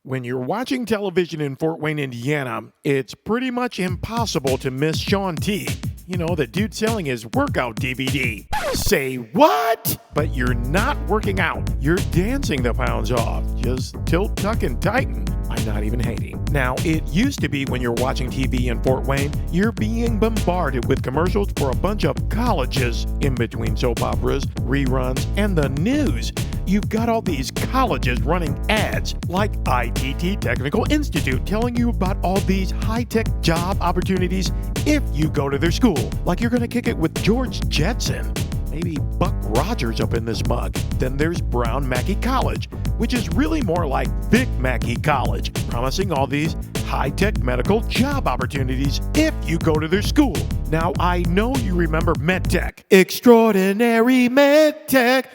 When you're watching television in Fort Wayne, Indiana, it's pretty much impossible to miss Shaun T. You know, the dude selling his workout DVD. Say what? But you're not working out. You're dancing the pounds off. Just tilt, tuck, and tighten. I'm not even hating. Now, it used to be when you're watching TV in Fort Wayne, you're being bombarded with commercials for a bunch of colleges in between soap operas, reruns, and the news. You've got all these colleges running ads like ITT Technical Institute telling you about all these high-tech job opportunities if you go to their school. Like you're going to kick it with George Jetson. Maybe Buck Rogers up in this mug. Then there's Brown Mackie College, which is really more like Vic Mackey College, promising all these high-tech medical job opportunities if you go to their school. Now, I know you remember MedTech. Extraordinary MedTech.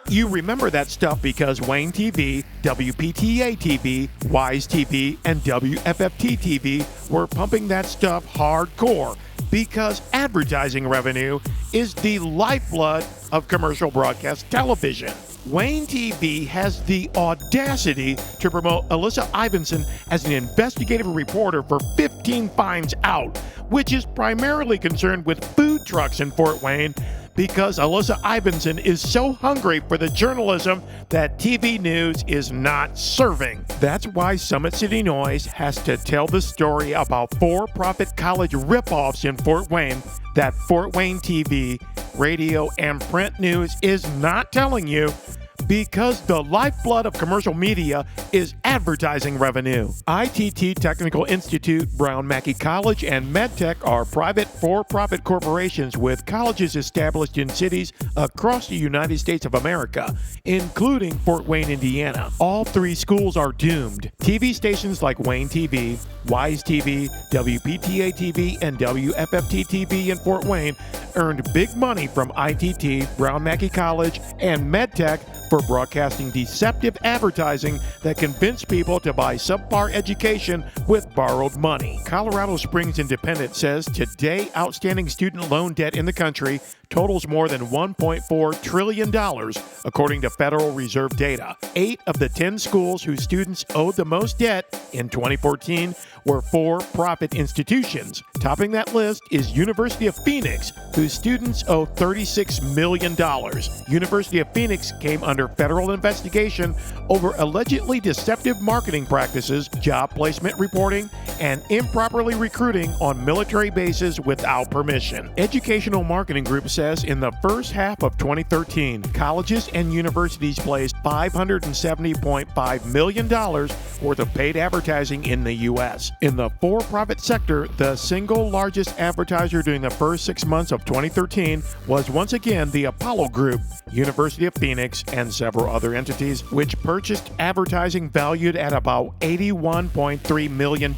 You remember that stuff because WANE-TV, WPTA-TV, WISE-TV, and WFFT-TV were pumping that stuff hardcore because advertising revenue is the lifeblood of commercial broadcast television. WANE-TV has the audacity to promote Alyssa Ivinson as an investigative reporter for 15 Finds Out, which is primarily concerned with food trucks in Fort Wayne because Alyssa Ivinson is so hungry for the journalism that TV news is not serving. That's why Summit City Noise has to tell the story about for-profit college ripoffs in Fort Wayne that Fort Wayne TV, radio, and print news is not telling you, because the lifeblood of commercial media is advertising revenue. ITT Technical Institute, Brown Mackie College, and MedTech are private for-profit corporations with colleges established in cities across the United States of America, including Fort Wayne, Indiana. All three schools are doomed. TV stations like WANE-TV, WISE-TV, WPTA-TV, and WFFT-TV in Fort Wayne earned big money from ITT, Brown Mackie College, and MedTech for broadcasting deceptive advertising that convinced people to buy subpar education with borrowed money. Colorado Springs Independent says today outstanding student loan debt in the country totals more than $1.4 trillion, according to Federal Reserve data. 8 of the 10 schools whose students owed the most debt in 2014 were for-profit institutions. Topping that list is University of Phoenix, whose students owe $36 million. University of Phoenix came under federal investigation over allegedly deceptive marketing practices, job placement reporting, and improperly recruiting on military bases without permission. Educational Marketing Group says in the first half of 2013, colleges and universities placed $570.5 million worth of paid advertising in the U.S. In the for-profit sector, the single largest advertiser during the first 6 months of 2013 was once again the Apollo Group, University of Phoenix, and several other entities, which purchased advertising valued at about $81.3 million.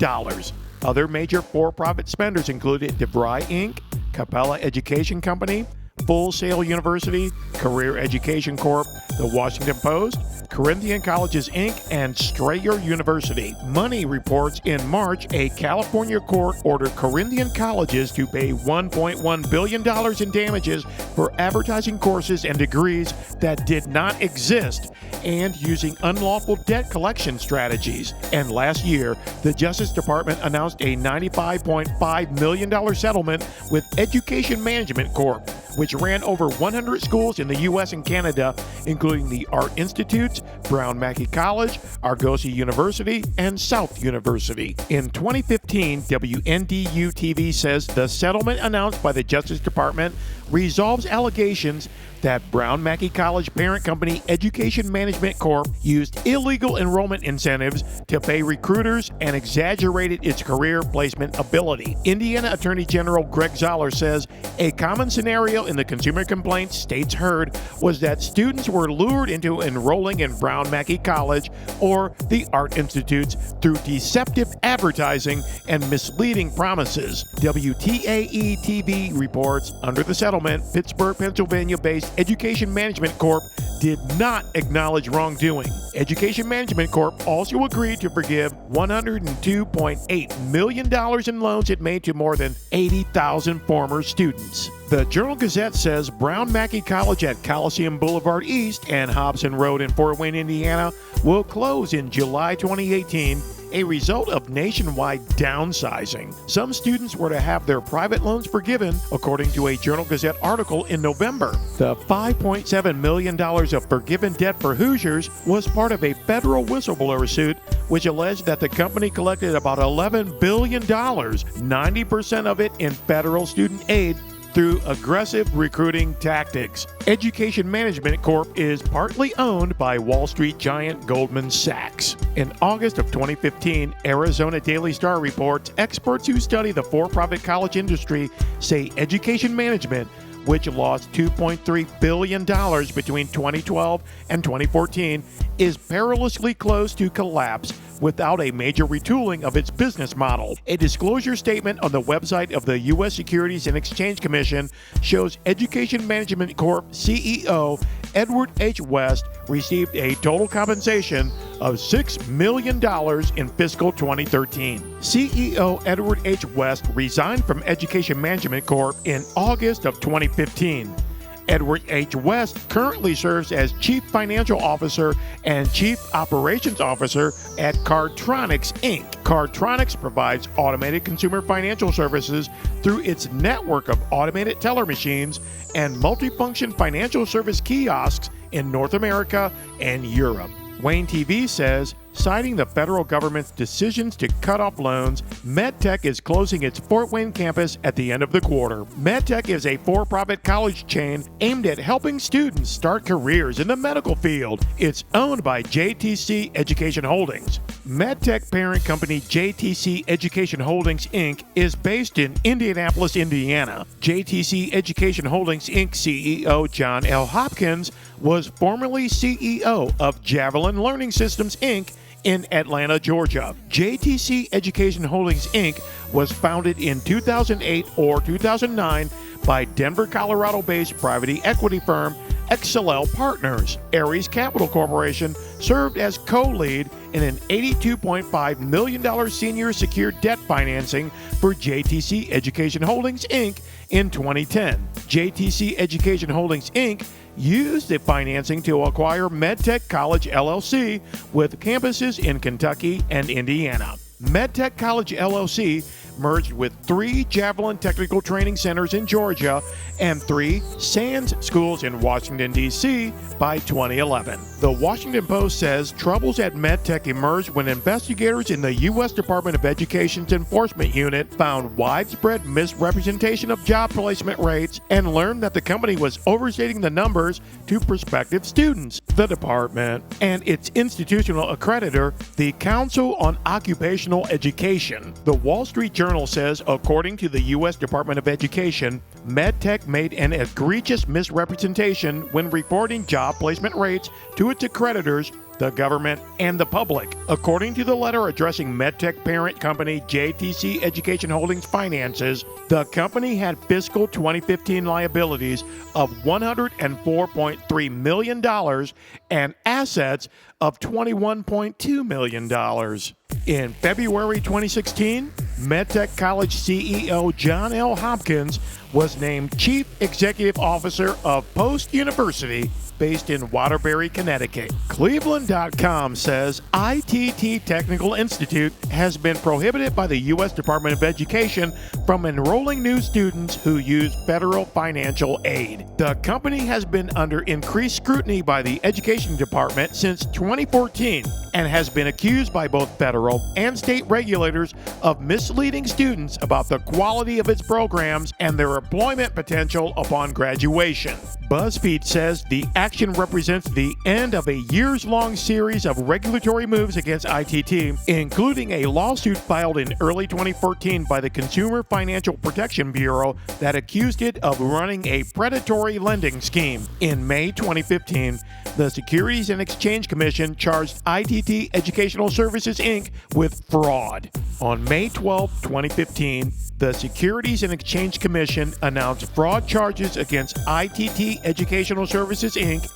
Other major for-profit spenders included DeVry Inc., Capella Education Company, Full Sail University, Career Education Corp., The Washington Post, Corinthian Colleges Inc., and Strayer University. Money reports in March a California court ordered Corinthian colleges to pay $1.1 billion in damages for advertising courses and degrees that did not exist and using unlawful debt collection strategies. And last year, the Justice Department announced a $95.5 million settlement with Education Management Corp., which ran over 100 schools in the U.S. and Canada, including the Art Institutes, Brown Mackie College, Argosy University, and South University. In 2015, WNDU-TV says the settlement announced by the Justice Department resolves allegations that Brown Mackie College parent company Education Management Corp. used illegal enrollment incentives to pay recruiters and exaggerated its career placement ability. Indiana Attorney General Greg Zoller says a common scenario in the consumer complaints states heard was that students were lured into enrolling in Brown Mackie College or the Art Institutes through deceptive advertising and misleading promises. WTAE-TV reports under the settlement, Pittsburgh, Pennsylvania-based Education Management Corp. did not acknowledge wrongdoing. Education Management Corp. also agreed to forgive $102.8 million in loans it made to more than 80,000 former students. The Journal-Gazette says Brown Mackie College at Coliseum Boulevard East and Hobson Road in Fort Wayne, Indiana, will close in July 2018, a result of nationwide downsizing. Some students were to have their private loans forgiven, according to a Journal-Gazette article in November. The $5.7 million of forgiven debt for Hoosiers was part of a federal whistleblower suit, which alleged that the company collected about $11 billion, 90% of it in federal student aid, through aggressive recruiting tactics. Education Management Corp. is partly owned by Wall Street giant Goldman Sachs. In August of 2015, Arizona Daily Star reports experts who study the for-profit college industry say education management, which lost $2.3 billion between 2012 and 2014, is perilously close to collapse without a major retooling of its business model. A disclosure statement on the website of the U.S. Securities and Exchange Commission shows Education Management Corp. CEO Edward H. West received a total compensation of $6 million in fiscal 2013. CEO Edward H. West resigned from Education Management Corp. in August of 2015. Edward H. West currently serves as Chief Financial Officer and Chief Operations Officer at Cardtronics, Inc. Cardtronics provides automated consumer financial services through its network of automated teller machines and multifunction financial service kiosks in North America and Europe. WANE-TV says, citing the federal government's decisions to cut off loans, MedTech is closing its Fort Wayne campus at the end of the quarter. MedTech is a for-profit college chain aimed at helping students start careers in the medical field. It's owned by JTC Education Holdings. MedTech parent company JTC Education Holdings, Inc. is based in Indianapolis, Indiana. JTC Education Holdings, Inc. CEO John L. Hopkins was formerly CEO of Javelin Learning Systems, Inc. in Atlanta, Georgia. JTC Education Holdings, Inc. was founded in 2008 or 2009 by Denver, Colorado-based private equity firm XLL Partners. Ares Capital Corporation served as co-lead in an $82.5 million senior secured debt financing for JTC Education Holdings, Inc. in 2010. JTC Education Holdings, Inc. used the financing to acquire MedTech College LLC with campuses in Kentucky and Indiana. MedTech College LLC merged with 3 Javelin Technical Training Centers in Georgia and 3 SANS schools in Washington, D.C. by 2011. The Washington Post says troubles at MedTech emerged when investigators in the U.S. Department of Education's Enforcement Unit found widespread misrepresentation of job placement rates and learned that the company was overstating the numbers to prospective students. The department and its institutional accreditor, the Council on Occupational Education. The Wall Street Journal says, according to the U.S. Department of Education, MedTech made an egregious misrepresentation when reporting job placement rates to its accreditors, the government, and the public. According to the letter addressing MedTech parent company JTC Education Holdings finances, the company had fiscal 2015 liabilities of $104.3 million and assets of $21.2 million. In February 2016, MedTech College CEO John L. Hopkins was named Chief Executive Officer of Post University, based in Waterbury, Connecticut. Cleveland.com says ITT Technical Institute has been prohibited by the U.S. Department of Education from enrolling new students who use federal financial aid. The company has been under increased scrutiny by the Education Department since 2014 and has been accused by both federal and state regulators of misleading students about the quality of its programs and their employment potential upon graduation. BuzzFeed says the action represents the end of a years-long series of regulatory moves against ITT, including a lawsuit filed in early 2014 by the Consumer Financial Protection Bureau that accused it of running a predatory lending scheme. In May 2015, the Securities and Exchange Commission charged ITT Educational Services, Inc. with fraud. On May 12, 2015, the Securities and Exchange Commission announced fraud charges against ITT Educational Services, Inc.,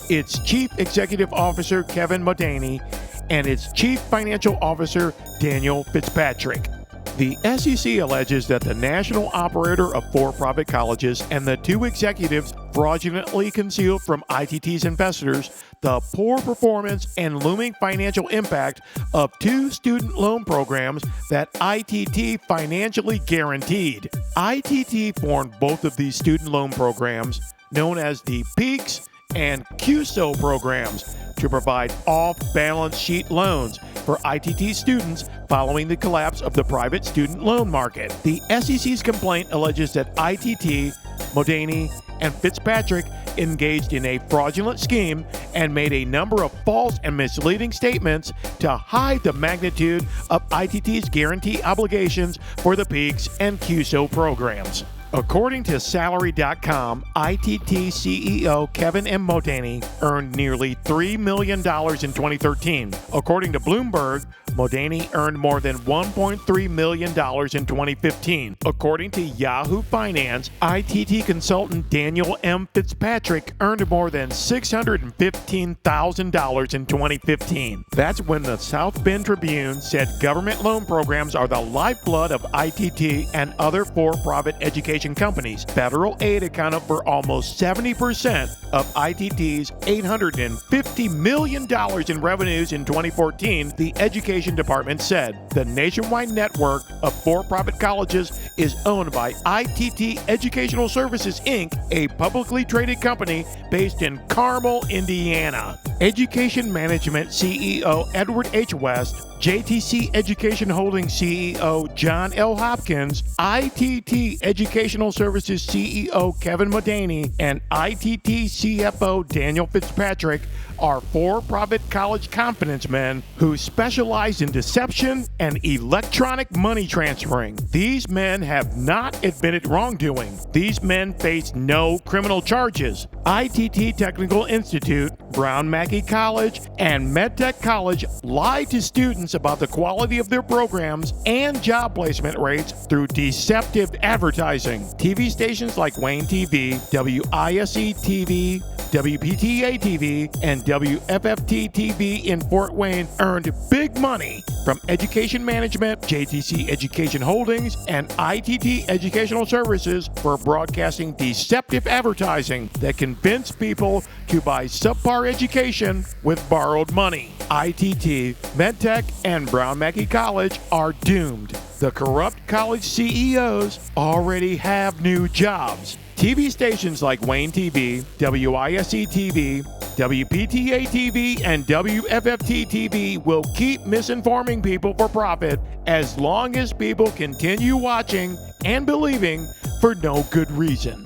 its Chief Executive Officer, Kevin Modany, and its Chief Financial Officer, Daniel Fitzpatrick. The SEC alleges that the national operator of for-profit colleges and the two executives fraudulently concealed from ITT's investors the poor performance and looming financial impact of two student loan programs that ITT financially guaranteed. ITT formed both of these student loan programs, known as the PEAKS and QSO programs, to provide off-balance sheet loans for ITT students following the collapse of the private student loan market. The SEC's complaint alleges that ITT, Modany, and Fitzpatrick engaged in a fraudulent scheme and made a number of false and misleading statements to hide the magnitude of ITT's guarantee obligations for the PEAKS and QSO programs. According to Salary.com, ITT CEO Kevin M. Modany earned nearly $3 million in 2013. According to Bloomberg, Modany earned more than $1.3 million in 2015. According to Yahoo Finance, ITT consultant Daniel M. Fitzpatrick earned more than $615,000 in 2015. That's when the South Bend Tribune said government loan programs are the lifeblood of ITT and other for-profit education companies. Federal aid accounted for almost 70% of ITT's $850 million in revenues in 2014, the Education Department said. The nationwide network of for-profit colleges is owned by ITT Educational Services, Inc., a publicly traded company based in Carmel, Indiana. Education Management CEO Edward H. West, JTC Education Holdings CEO John L. Hopkins, ITT Educational Services CEO Kevin Modany, and ITT CFO Daniel Fitzpatrick are for-profit college confidence men who specialize in deception and electronic money transferring. These men have not admitted wrongdoing. These men face no criminal charges. ITT Technical Institute, Brown Mackie College, and MedTech College lied to students about the quality of their programs and job placement rates through deceptive advertising. TV stations like WANE-TV, WISE-TV, WPTA-TV, and WFFT-TV in Fort Wayne earned big money from Education Management, JTC Education Holdings, and ITT Educational Services for broadcasting deceptive advertising that convinced people to buy subpar education with borrowed money. ITT, MedTech, and Brown Mackie College are doomed. The corrupt college CEOs already have new jobs. TV stations like WANE-TV, WISE-TV, WPTA-TV, and WFFT-TV will keep misinforming people for profit as long as people continue watching and believing for no good reason.